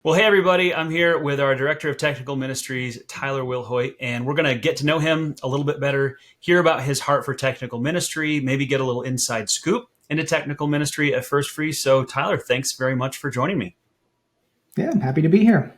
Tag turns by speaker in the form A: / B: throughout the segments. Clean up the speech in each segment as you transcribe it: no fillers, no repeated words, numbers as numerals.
A: Well, hey, everybody. I'm here with our Director of Technical Ministries, Tyler Wilhoit, and we're going to get to know him a little bit better, hear about his heart for technical ministry, maybe get a little inside scoop into technical ministry at First Free. So, Tyler, thanks very much for joining me.
B: Yeah, I'm happy to be here.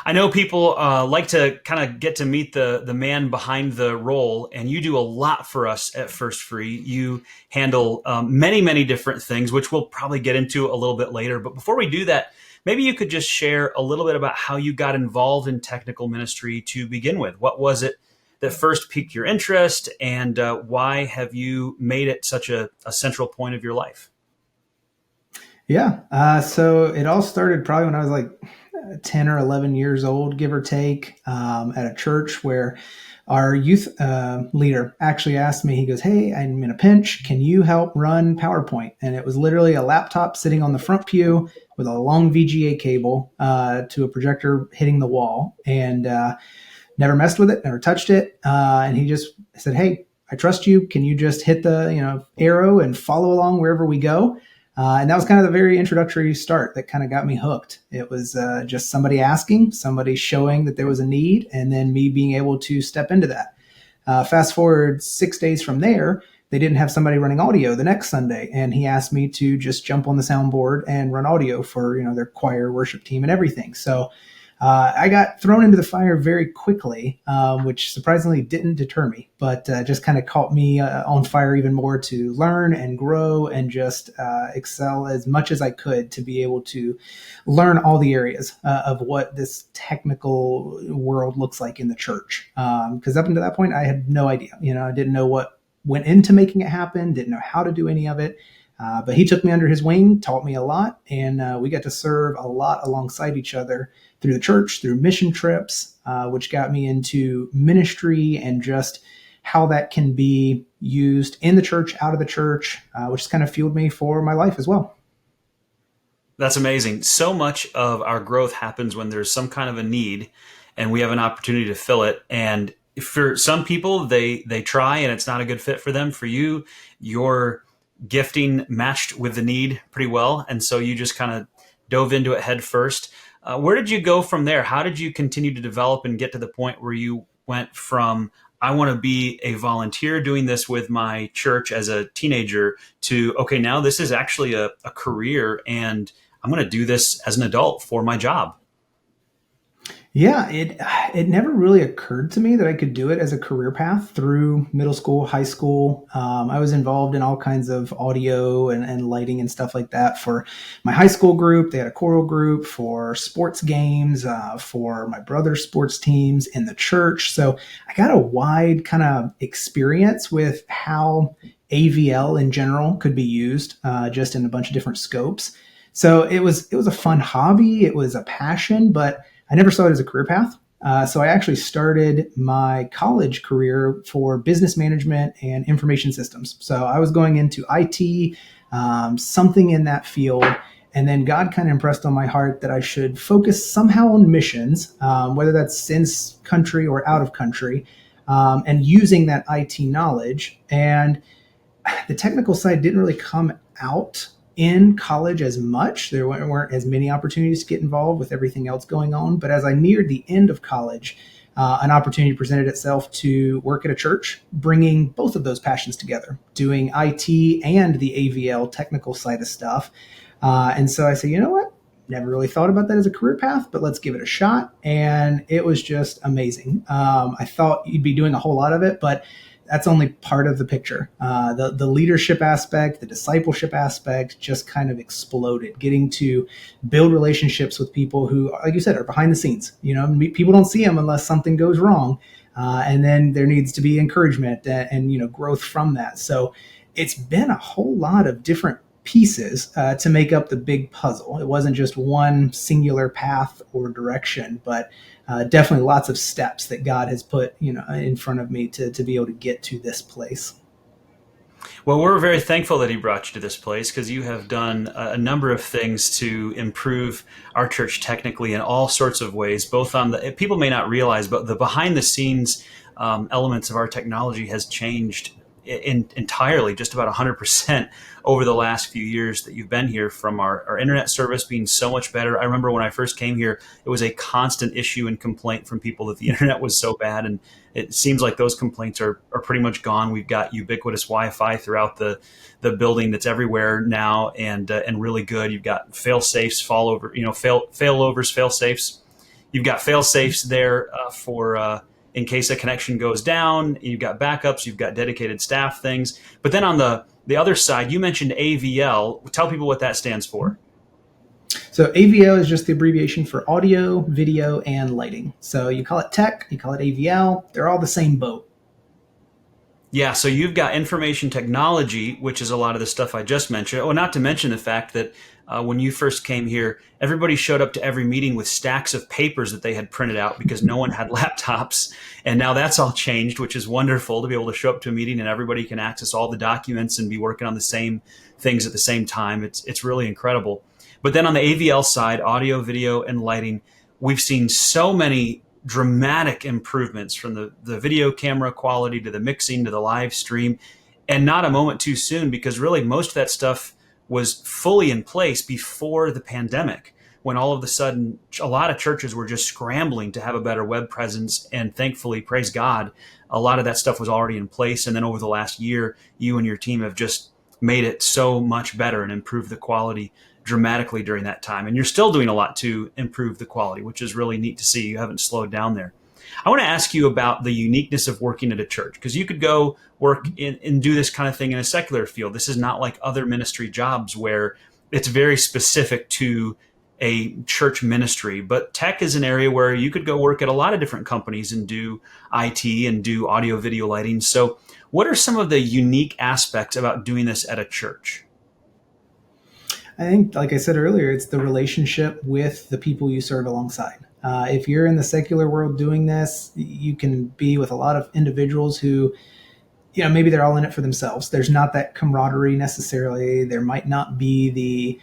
A: I know people like to kind of get to meet the man behind the role, and you do a lot for us at First Free. You handle many different things, which we'll probably get into a little bit later. But before we do that, maybe you could just share a little bit about how you got involved in technical ministry to begin with. What was it that first piqued your interest, and why have you made it such a central point of your life?
B: Yeah. So it all started probably when I was like 10 or 11 years old, give or take, at a church where our youth leader actually asked me, he goes, "Hey, I'm in a pinch. Can you help run PowerPoint?" And it was literally a laptop sitting on the front pew with a long VGA cable to a projector hitting the wall. And never messed with it, never touched it. And he just said, "Hey, I trust you. Can you just hit the arrow and follow along wherever we go?" And that was kind of the very introductory start that kind of got me hooked. It was just somebody asking, somebody showing that there was a need, and then me being able to step into that. Fast forward 6 days from there, they didn't have somebody running audio the next Sunday, and he asked me to just jump on the soundboard and run audio for their choir, worship team, and everything. So I got thrown into the fire very quickly, which surprisingly didn't deter me, but just kind of caught me on fire even more to learn and grow and just excel as much as I could to be able to learn all the areas of what this technical world looks like in the church. Because up until that point, I had no idea. I didn't know what went into making it happen, didn't know how to do any of it. But he took me under his wing, taught me a lot, and we got to serve a lot alongside each other through the church, through mission trips, which got me into ministry and just how that can be used in the church, out of the church, which has kind of fueled me for my life as well.
A: That's amazing. So much of our growth happens when there's some kind of a need and we have an opportunity to fill it. And for some people, they try and it's not a good fit for them. For you, your gifting matched with the need pretty well. And so you just kind of dove into it head first. Where did you go from there? How did you continue to develop and get to the point where you went from, I want to be a volunteer doing this with my church as a teenager to, okay, now this is actually a career and I'm going to do this as an adult for my job?
B: Yeah, it never really occurred to me that I could do it as a career path through middle school, high school. I was involved in all kinds of audio and lighting and stuff like that for my high school group. They had a choral group for sports games, for my brother's sports teams in the church. So I got a wide kind of experience with how AVL in general could be used, just in a bunch of different scopes. So it was a fun hobby. It was a passion, but I never saw it as a career path. So I actually started my college career for business management and information systems. So I was going into IT, something in that field. And then God kind of impressed on my heart that I should focus somehow on missions, whether that's in country or out of country, and using that IT knowledge. And the technical side didn't really come out in college as much. There weren't as many opportunities to get involved with everything else going on. But as I neared the end of college, an opportunity presented itself to work at a church, bringing both of those passions together, doing IT and the AVL technical side of stuff. And so I said, you know what? Never really thought about that as a career path, but let's give it a shot. And it was just amazing. I thought you'd be doing a whole lot of it, but that's only part of the picture. The leadership aspect, the discipleship aspect just kind of exploded, getting to build relationships with people who, like you said, are behind the scenes. People don't see them unless something goes wrong. And then there needs to be encouragement and growth from that. So it's been a whole lot of different pieces to make up the big puzzle. It wasn't just one singular path or direction, but definitely lots of steps that God has put, in front of me to be able to get to this place.
A: Well, we're very thankful that he brought you to this place because you have done a number of things to improve our church technically in all sorts of ways, both on the, people may not realize, but the behind the scenes elements of our technology has changed entirely, just about 100% over the last few years that you've been here, from our internet service being so much better. I remember when I first came here, it was a constant issue and complaint from people that the internet was so bad. And it seems like those complaints are pretty much gone. We've got ubiquitous Wi-Fi throughout the building that's everywhere now, and really good. You've got fail safes, failovers, fail safes. You've got fail safes there for in case a connection goes down. You've got backups. You've got dedicated staff things. But then on the other side, you mentioned AVL. Tell people what that stands for.
B: So AVL is just the abbreviation for audio, video, and lighting. So you call it tech, you call it AVL. They're all the same boat.
A: Yeah, so you've got information technology, which is a lot of the stuff I just mentioned. Oh, not to mention the fact that when you first came here, everybody showed up to every meeting with stacks of papers that they had printed out because no one had laptops. And now that's all changed, which is wonderful to be able to show up to a meeting and everybody can access all the documents and be working on the same things at the same time. It's really incredible. But then on the AVL side, audio, video, and lighting, we've seen so many dramatic improvements, from the video camera quality to the mixing to the live stream, and not a moment too soon, because really most of that stuff was fully in place before the pandemic, when all of a sudden a lot of churches were just scrambling to have a better web presence. And thankfully, praise God, a lot of that stuff was already in place. And then over the last year, you and your team have just made it so much better and improved the quality dramatically during that time. And you're still doing a lot to improve the quality, which is really neat to see. You haven't slowed down there. I want to ask you about the uniqueness of working at a church, because you could go work and do this kind of thing in a secular field. This is not like other ministry jobs where it's very specific to a church ministry. But tech is an area where you could go work at a lot of different companies and do IT and do audio, video, lighting. So what are some of the unique aspects about doing this at a church?
B: I think, like I said earlier, it's the relationship with the people you serve alongside. If you're in the secular world doing this, you can be with a lot of individuals who, maybe they're all in it for themselves. There's not that camaraderie necessarily. There might not be the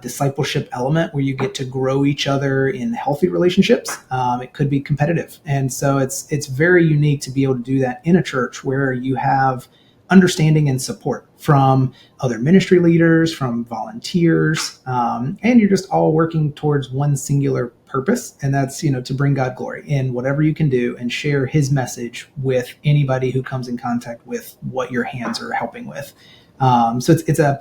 B: discipleship element where you get to grow each other in healthy relationships. It could be competitive. And so it's very unique to be able to do that in a church where you have understanding and support from other ministry leaders, from volunteers, and you're just all working towards one singular purpose, and that's to bring God glory in whatever you can do and share His message with anybody who comes in contact with what your hands are helping with. So it's a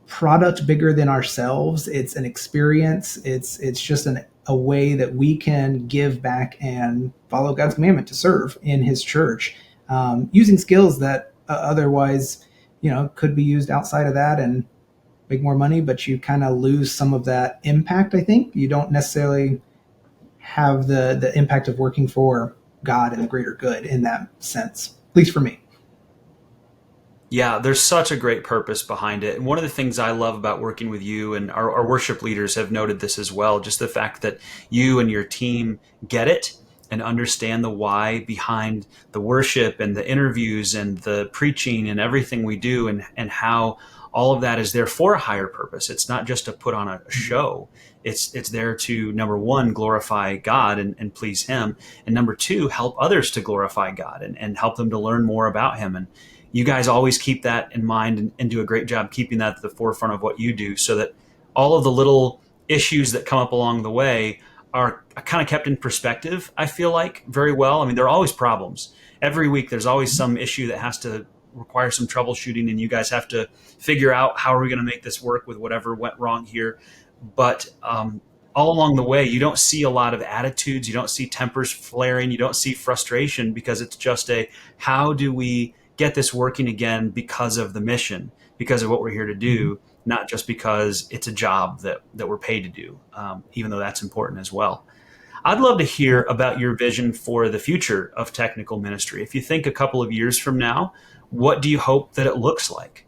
B: product bigger than ourselves. It's an experience. It's just a way that we can give back and follow God's commandment to serve in His church, using skills that otherwise, could be used outside of that and make more money, but you kind of lose some of that impact. I think you don't necessarily have the impact of working for God and the greater good in that sense, at least for me.
A: Yeah, there's such a great purpose behind it. And one of the things I love about working with you, and our worship leaders have noted this as well, just the fact that you and your team get it and understand the why behind the worship and the interviews and the preaching and everything we do, and how all of that is there for a higher purpose. It's not just to put on a show. It's there to, number one, glorify God and please Him. And number two, help others to glorify God and help them to learn more about Him. And you guys always keep that in mind and do a great job keeping that at the forefront of what you do, so that all of the little issues that come up along the way are kind of kept in perspective, I feel like, very well. I mean, there are always problems. Every week, there's always some issue that has to require some troubleshooting, and you guys have to figure out how are we going to make this work with whatever went wrong here. But all along the way, you don't see a lot of attitudes. You don't see tempers flaring. You don't see frustration, because it's just how do we get this working again because of the mission, because of what we're here to do, not just because it's a job that we're paid to do, even though that's important as well. I'd love to hear about your vision for the future of technical ministry. If you think a couple of years from now, what do you hope that it looks like?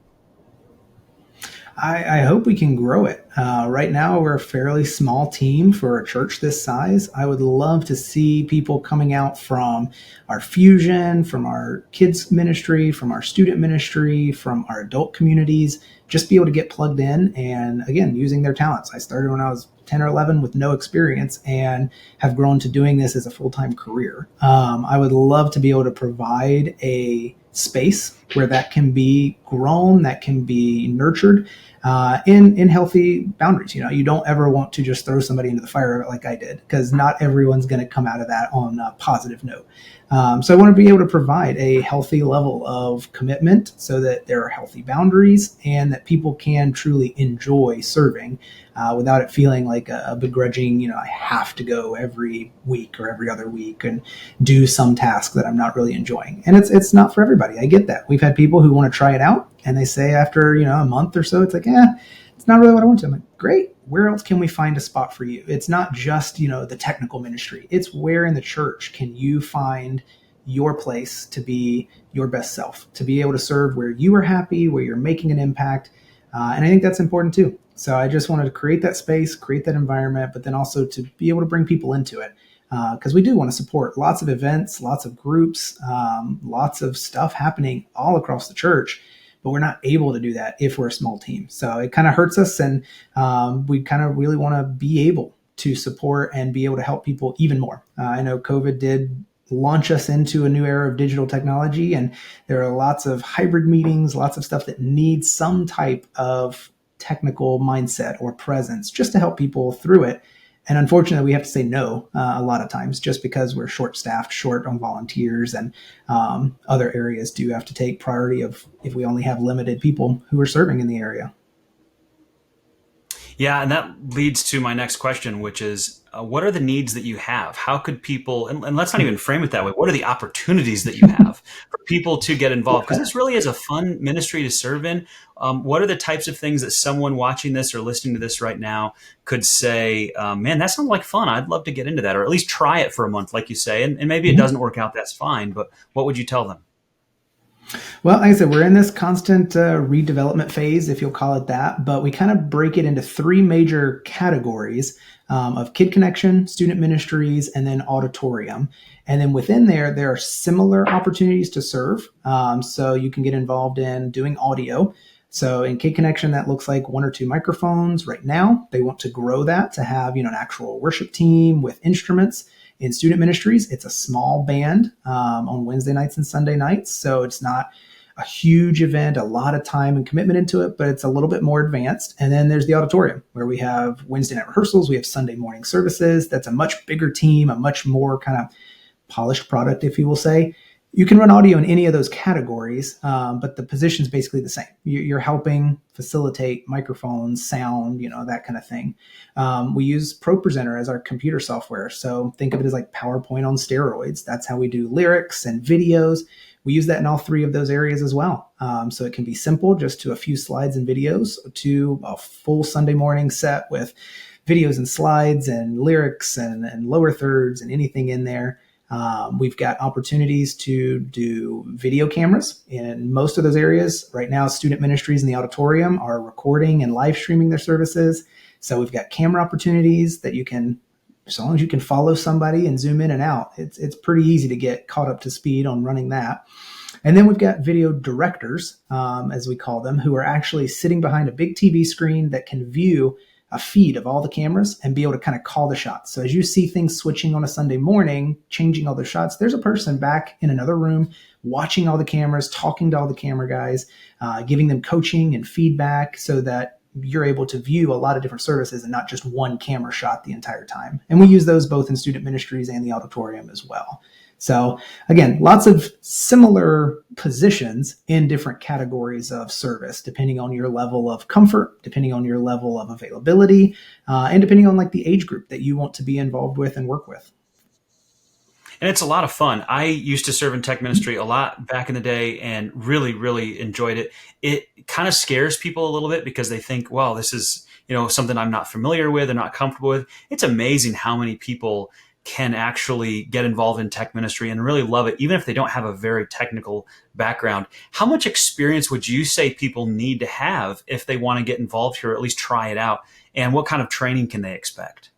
B: I hope we can grow it. Right now, we're a fairly small team for a church this size. I would love to see people coming out from our fusion, from our kids ministry, from our student ministry, from our adult communities, just be able to get plugged in and, again, using their talents. I started when I was 10 or 11 with no experience and have grown to doing this as a full-time career. I would love to be able to provide a space where that can be grown, that can be nurtured in healthy boundaries. You don't ever want to just throw somebody into the fire like I did, because not everyone's going to come out of that on a positive note. So I want to be able to provide a healthy level of commitment so that there are healthy boundaries and that people can truly enjoy serving without it feeling like a begrudging, I have to go every week or every other week and do some task that I'm not really enjoying. And it's not for everybody. I get that. We've had people who want to try it out and they say after, a month or so, it's like, it's not really what I want to. I'm like, great. Where else can we find a spot for you? It's not just, the technical ministry. It's where in the church can you find your place to be your best self, to be able to serve where you are happy, where you're making an impact. And I think that's important too. So I just wanted to create that space, create that environment, but then also to be able to bring people into it. Because we do want to support lots of events, lots of groups, lots of stuff happening all across the church. But we're not able to do that if we're a small team. So it kind of hurts us. And we kind of really want to be able to support and be able to help people even more. I know COVID did launch us into a new era of digital technology. And there are lots of hybrid meetings, lots of stuff that needs some type of technical mindset or presence just to help people through it. And unfortunately, we have to say no a lot of times just because we're short-staffed, short on volunteers, and other areas do have to take priority of if we only have limited people who are serving in the area.
A: Yeah, and that leads to my next question, which is, what are the needs that you have? How could people, and let's not even frame it that way, what are the opportunities that you have for people to get involved? Because this really is a fun ministry to serve in. What are the types of things that someone watching this or listening to this right now could say, man, that sounds like fun. I'd love to get into that, or at least try it for a month, like you say. And maybe it doesn't work out, that's fine. But what would you tell them?
B: Well, like I said, we're in this constant redevelopment phase, if you'll call it that, but we kind of break it into three major categories of Kid Connection, Student Ministries, and then Auditorium. And then within there are similar opportunities to serve. So you can get involved in doing audio. So in Kid Connection, that looks like 1 or 2 microphones right now. They want to grow that to have, an actual worship team with instruments. In Student Ministries, it's a small band on Wednesday nights and Sunday nights. So it's not a huge event, a lot of time and commitment into it, but it's a little bit more advanced. And then there's the auditorium where we have Wednesday night rehearsals. We have Sunday morning services. That's a much bigger team, a much more kind of polished product, if you will say. You can run audio in any of those categories, but the position is basically the same. You're helping facilitate microphones, sound, that kind of thing. We use ProPresenter as our computer software. So think of it as like PowerPoint on steroids. That's how we do lyrics and videos. We use that in all three of those areas as well. So it can be simple, just to a few slides and videos, to a full Sunday morning set with videos and slides and lyrics and lower thirds and anything in there. We've got opportunities to do video cameras in most of those areas. Right now, Student Ministries in the auditorium are recording and live streaming their services. So we've got camera opportunities that you can, as long as you can follow somebody and zoom in and out, it's pretty easy to get caught up to speed on running that. And then we've got video directors, as we call them, who are actually sitting behind a big TV screen that can view a feed of all the cameras and be able to kind of call the shots. So as you see things switching on a Sunday morning, changing all the shots, there's a person back in another room watching all the cameras, talking to all the camera guys, giving them coaching and feedback so that you're able to view a lot of different services and not just one camera shot the entire time. And we use those both in Student Ministries and the auditorium as well. So again, lots of similar positions in different categories of service, depending on your level of comfort, depending on your level of availability, and depending on like the age group that you want to be involved with and work with.
A: And it's a lot of fun. I used to serve in tech ministry a lot back in the day and really, really enjoyed it. It kind of scares people a little bit because they think, well, this is, something I'm not familiar with or not comfortable with. It's amazing how many people can actually get involved in tech ministry and really love it, even if they don't have a very technical background. How much experience would you say people need to have if they want to get involved here, or at least try it out? And what kind of training can they expect?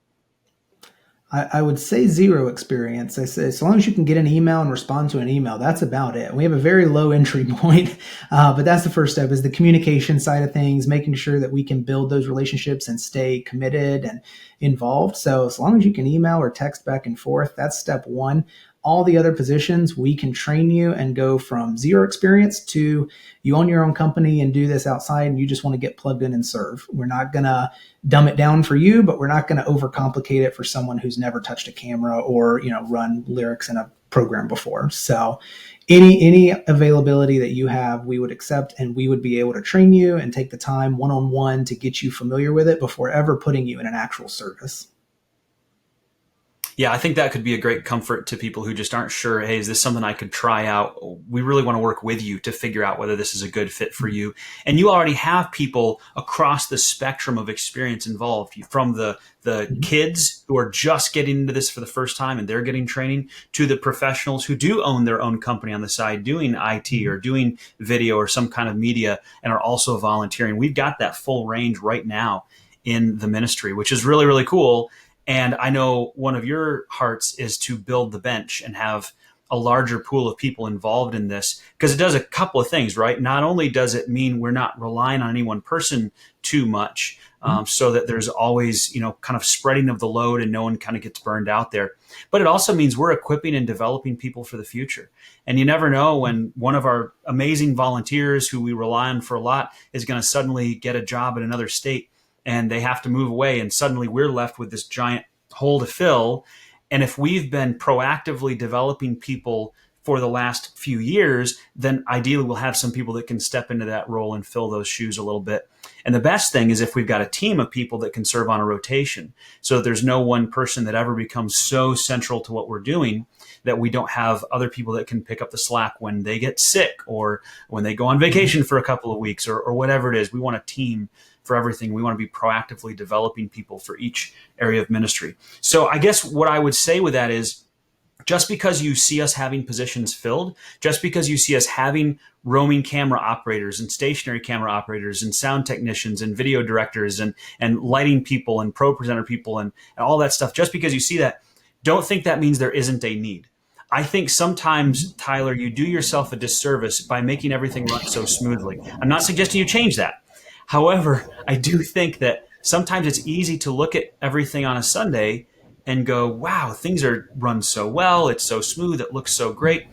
B: I would say zero experience. I say as long as you can get an email and respond to an email, that's about it. We have a very low entry point, but that's the first step, is the communication side of things, making sure that we can build those relationships and stay committed and involved. So as long as you can email or text back and forth, that's step one. All the other positions, we can train you and go from zero experience to you own your own company and do this outside and you just want to get plugged in and serve. We're not going to dumb it down for you, but we're not going to overcomplicate it for someone who's never touched a camera or, run lyrics in a program before. So any availability that you have, we would accept, and we would be able to train you and take the time one-on-one to get you familiar with it before ever putting you in an actual service.
A: Yeah, I think that could be a great comfort to people who just aren't sure. Hey, is this something I could try out? We really want to work with you to figure out whether this is a good fit for you. And you already have people across the spectrum of experience involved, from the kids who are just getting into this for the first time and they're getting training, to the professionals who do own their own company on the side doing IT or doing video or some kind of media and are also volunteering. We've got that full range right now in the ministry, which is really, really cool. And I know one of your hearts is to build the bench and have a larger pool of people involved in this, because it does a couple of things, right? Not only does it mean we're not relying on any one person too much, so that there's always, kind of spreading of the load and no one kind of gets burned out there. But it also means we're equipping and developing people for the future. And you never know when one of our amazing volunteers who we rely on for a lot is going to suddenly get a job in another state and they have to move away, and suddenly we're left with this giant hole to fill. And if we've been proactively developing people for the last few years, then ideally we'll have some people that can step into that role and fill those shoes a little bit. And the best thing is if we've got a team of people that can serve on a rotation, so that there's no one person that ever becomes so central to what we're doing that we don't have other people that can pick up the slack when they get sick or when they go on vacation for a couple of weeks, or whatever it is. We want a team for everything. We want to be proactively developing people for each area of ministry. So I guess what I would say with that is, just because you see us having positions filled, just because you see us having roaming camera operators and stationary camera operators and sound technicians and video directors and lighting people and pro presenter people and all that stuff, just because you see that, don't think that means there isn't a need. I think sometimes, Tyler, you do yourself a disservice by making everything run so smoothly. I'm not suggesting you change that. However, I do think that sometimes it's easy to look at everything on a Sunday and go, wow, things are run so well. It's so smooth. It looks so great.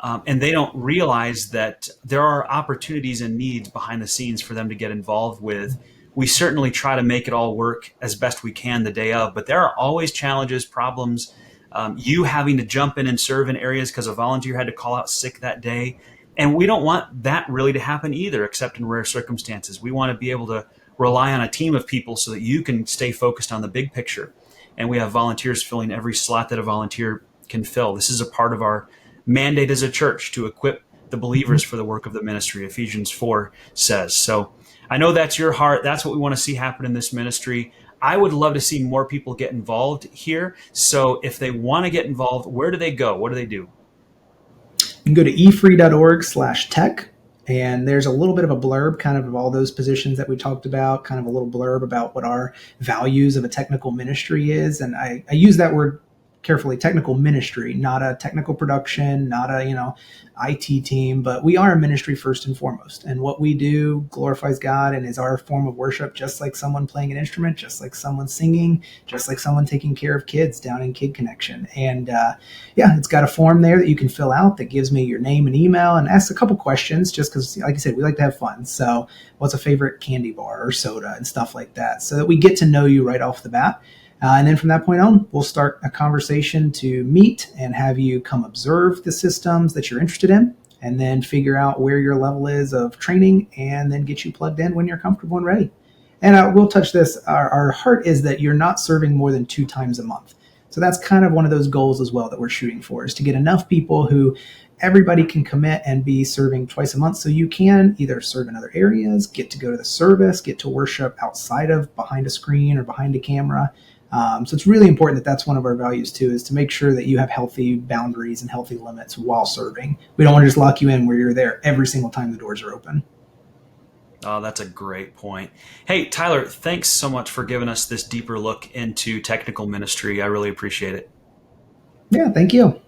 A: And they don't realize that there are opportunities and needs behind the scenes for them to get involved with. We certainly try to make it all work as best we can the day of, but there are always challenges, problems. You having to jump in and serve in areas because a volunteer had to call out sick that day. And we don't want that really to happen either, except in rare circumstances. We want to be able to rely on a team of people so that you can stay focused on the big picture. And we have volunteers filling every slot that a volunteer can fill. This is a part of our mandate as a church to equip the believers for the work of the ministry, Ephesians 4 says. So I know that's your heart. That's what we want to see happen in this ministry. I would love to see more people get involved here. So if they want to get involved, where do they go? What do they do?
B: You can go to efree.org/tech, and there's a little bit of a blurb kind of all those positions that we talked about, kind of a little blurb about what our values of a technical ministry is. And I use that word carefully, technical ministry, not a technical production, not a, IT team, but we are a ministry first and foremost. And what we do glorifies God and is our form of worship, just like someone playing an instrument, just like someone singing, just like someone taking care of kids down in Kid Connection. And it's got a form there that you can fill out that gives me your name and email and ask a couple questions, just because, like I said, we like to have fun. So what's a favorite candy bar or soda and stuff like that, so that we get to know you right off the bat. And then from that point on, we'll start a conversation to meet and have you come observe the systems that you're interested in, and then figure out where your level is of training, and then get you plugged in when you're comfortable and ready. And we'll touch this. Our heart is that you're not serving more than 2 times a month. So that's kind of one of those goals as well that we're shooting for, is to get enough people who everybody can commit and be serving twice a month, so you can either serve in other areas, get to go to the service, get to worship outside of behind a screen or behind a camera. So it's really important that that's one of our values too, is to make sure that you have healthy boundaries and healthy limits while serving. We don't want to just lock you in where you're there every single time the doors are open.
A: Oh, that's a great point. Hey, Tyler, thanks so much for giving us this deeper look into technical ministry. I really appreciate it.
B: Yeah, thank you.